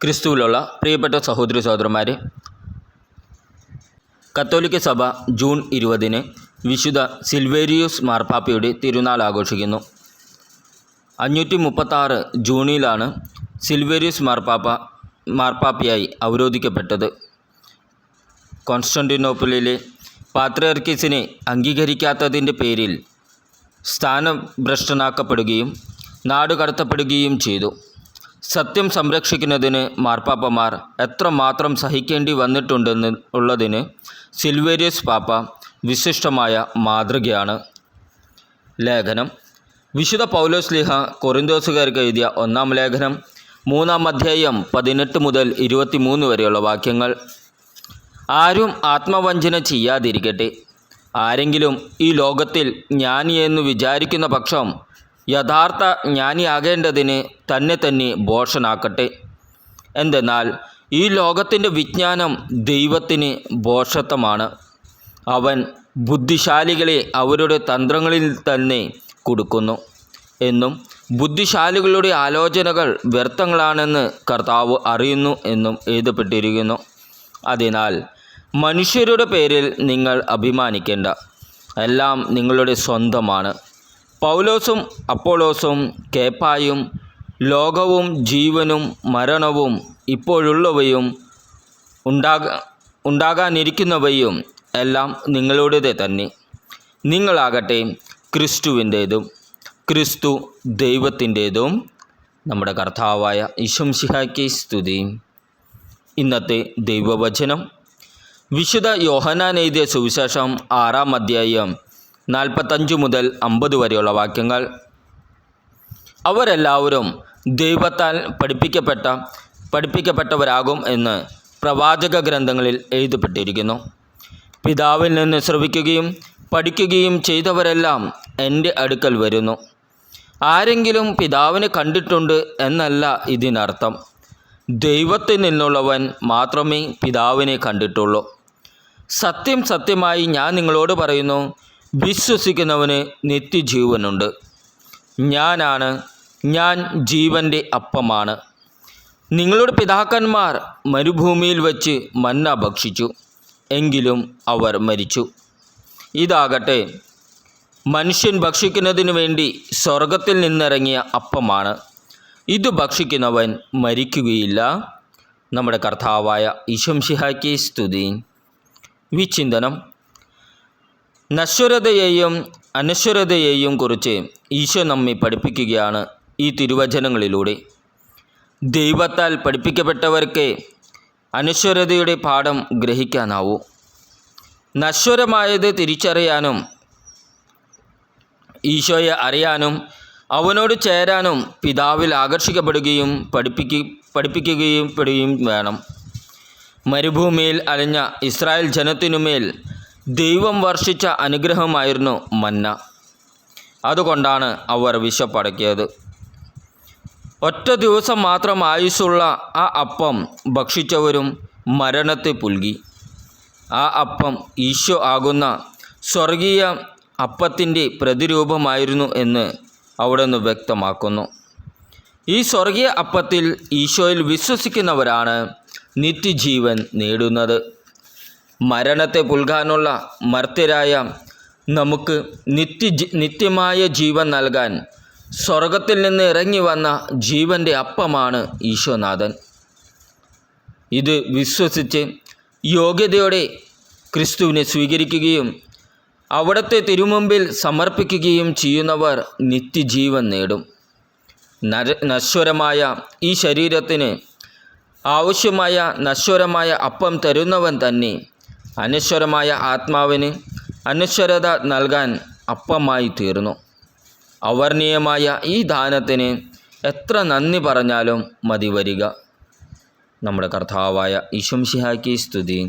ക്രിസ്തുവിലുള്ള പ്രിയപ്പെട്ട സഹോദരി സഹോദരന്മാരെ, കത്തോലിക്ക സഭ ജൂൺ 20 വിശുദ്ധ സിൽവേരിയൂസ് മാർപ്പാപ്പയുടെ തിരുനാൾ ആഘോഷിക്കുന്നു. 536 ജൂണിലാണ് സിൽവേരിയൂസ് മാർപ്പാപ്പയായി അവരോധിക്കപ്പെട്ടത്. കോൺസ്റ്റന്റിനോപ്പിളിലെ പാത്രിയർക്കീസിനെ അംഗീകരിക്കാത്തതിൻ്റെ പേരിൽ സ്ഥാനഭ്രഷ്ടനാക്കപ്പെടുകയും നാടുകടത്തപ്പെടുകയും ചെയ്തു. സത്യം സംരക്ഷിക്കുന്നതിന് മാർപ്പാപ്പമാർ എത്രമാത്രം സഹിക്കേണ്ടി വന്നിട്ടുണ്ടെന്ന് ഉള്ളതിന് സിൽവേരിയസ് പാപ്പ വിശിഷ്ടമായ മാതൃകയാണ്. ലേഖനം വിശുദ്ധ പൗലോസ്ലീഹ കൊറിന്തോസുകാർക്ക് എഴുതിയ 1-ാം ലേഖനം 3-ാം അധ്യായം 18 മുതൽ 23 വരെയുള്ള വാക്യങ്ങൾ. ആരും ആത്മവഞ്ചന ചെയ്യാതിരിക്കട്ടെ. ആരെങ്കിലും ഈ ലോകത്തിൽ ജ്ഞാനിയെന്ന് വിചാരിക്കുന്ന പക്ഷം യഥാർത്ഥ ജ്ഞാനിയാകേണ്ടതിന് തന്നെ ഭോഷനാക്കട്ടെ. എന്തെന്നാൽ ഈ ലോകത്തിൻ്റെ വിജ്ഞാനം ദൈവത്തിന് ഭോഷത്വമാണ്. അവൻ ബുദ്ധിശാലികളെ അവരുടെ തന്ത്രങ്ങളിൽ തന്നെ കുടുക്കുന്നു എന്നും ബുദ്ധിശാലികളുടെ ആലോചനകൾ വ്യർത്ഥങ്ങളാണെന്ന് കർത്താവ് അറിയുന്നു എന്നും എഴുതപ്പെട്ടിരിക്കുന്നു. അതിനാൽ മനുഷ്യരുടെ പേരിൽ നിങ്ങൾ അഭിമാനിക്കേണ്ട. എല്ലാം നിങ്ങളുടെ സ്വന്തമാണ്. പൗലോസും അപ്പോളോസും കേപ്പായും ലോകവും ജീവനും മരണവും ഇപ്പോഴുള്ളവയും ഉണ്ടാകാനിരിക്കുന്നവയും എല്ലാം നിങ്ങളുടേത് തന്നെ. നിങ്ങളാകട്ടെ ക്രിസ്തുവിൻ്റേതും ക്രിസ്തു ദൈവത്തിൻ്റേതും. നമ്മുടെ കർത്താവായ ഈശോമിശിഹായ്ക്ക് സ്തുതി. ഇന്നത്തെ ദൈവവചനം വിശുദ്ധ യോഹന്നാൻ എഴുതിയ സുവിശേഷം 6-ാം അധ്യായം 45 മുതൽ 50 വരെയുള്ള വാക്യങ്ങൾ. അവരെല്ലാവരും ദൈവത്താൽ പഠിപ്പിക്കപ്പെട്ടവരാകും എന്ന് പ്രവാചക ഗ്രന്ഥങ്ങളിൽ എഴുതപ്പെട്ടിരിക്കുന്നു. പിതാവിൽ നിന്ന് ശ്രവിക്കുകയും പഠിക്കുകയും ചെയ്തവരെല്ലാം എൻ്റെ അടുക്കൽ വരുന്നു. ആരെങ്കിലും പിതാവിനെ കണ്ടിട്ടുണ്ട് എന്നല്ല ഇതിനർത്ഥം. ദൈവത്തിൽ നിന്നുള്ളവൻ മാത്രമേ പിതാവിനെ കണ്ടിട്ടുള്ളൂ. സത്യം സത്യമായി ഞാൻ നിങ്ങളോട് പറയുന്നു, വിശ്വസിക്കുന്നവന് നിത്യജീവനുണ്ട്. ഞാൻ ജീവൻ്റെ അപ്പമാണ്. നിങ്ങളുടെ പിതാക്കന്മാർ മരുഭൂമിയിൽ വച്ച് മന്ന ഭക്ഷിച്ചു, എങ്കിലും അവർ മരിച്ചു. ഇതാകട്ടെ മനുഷ്യൻ ഭക്ഷിക്കുന്നതിനു വേണ്ടി സ്വർഗത്തിൽ നിന്നിറങ്ങിയ അപ്പമാണ്. ഇത് ഭക്ഷിക്കുന്നവൻ മരിക്കുകയില്ല. നമ്മുടെ കർത്താവായ ഈശോമിശിഹായ്ക്ക് സ്തുതി. വിചിന്തനം. നശ്വരതയെയും അനശ്വരതയെയും കുറിച്ച് ഈശോ നമ്മെ പഠിപ്പിക്കുകയാണ് ഈ തിരുവചനങ്ങളിലൂടെ. ദൈവത്താൽ പഠിപ്പിക്കപ്പെട്ടവർക്ക് അനശ്വരതയുടെ പാഠം ഗ്രഹിക്കാനാവൂ. നശ്വരമായത് തിരിച്ചറിയാനും ഈശോയെ അറിയാനും അവനോട് ചേരാനും പിതാവിൽ ആകർഷിക്കപ്പെടുകയും പഠിപ്പിക്കുകയും വേണം. മരുഭൂമിയിൽ അലഞ്ഞ ഇസ്രായേൽ ജനത്തിനുമേൽ ദൈവം വർഷിച്ച അനുഗ്രഹമായിരുന്നു മന്ന. അതുകൊണ്ടാണ് അവർ വിശപ്പടക്കിയത്. ഒറ്റ ദിവസം മാത്രം ആയുസ്സുള്ള ആ അപ്പം ഭക്ഷിച്ചവരും മരണത്തെ പുൽകി. ആ അപ്പം ഈശോ ആകുന്ന സ്വർഗീയ അപ്പത്തിൻ്റെ പ്രതിരൂപമായിരുന്നു എന്ന് അവിടുന്ന് വ്യക്തമാക്കുന്നു. ഈ സ്വർഗീയ അപ്പത്തിൽ ഈശോയിൽ വിശ്വസിക്കുന്നവരാണ് നിത്യജീവൻ നേടുന്നത്. മരണത്തെ പുൽകാനുള്ള മർത്യരായ നമുക്ക് നിത്യമായ ജീവൻ നൽകാൻ സ്വർഗത്തിൽ നിന്ന് ഇറങ്ങി വന്ന ജീവൻ്റെ അപ്പമാണ് ഈശോനാഥൻ. ഇത് വിശ്വസിച്ച് യോഗ്യതയോടെ ക്രിസ്തുവിനെ സ്വീകരിക്കുകയും അവിടുത്തെ തിരുമുമ്പിൽ സമർപ്പിക്കുകയും ചെയ്യുന്നവർ നിത്യജീവൻ നേടും. നശ്വരമായ ഈ ശരീരത്തിന് ആവശ്യമായ നശ്വരമായ അപ്പം തരുന്നവൻ തന്നെ അനശ്വരമായ ആത്മാവിന് അനശ്വരത നൽകാൻ അപ്പമായി തീർന്നു. അവർണ്ണീയമായ ഈ ദാനത്തിന് എത്ര നന്ദി പറഞ്ഞാലും മതി വരിക. നമ്മുടെ കർത്താവായ ഈശോമിശിഹായ്ക്ക് സ്തുതി.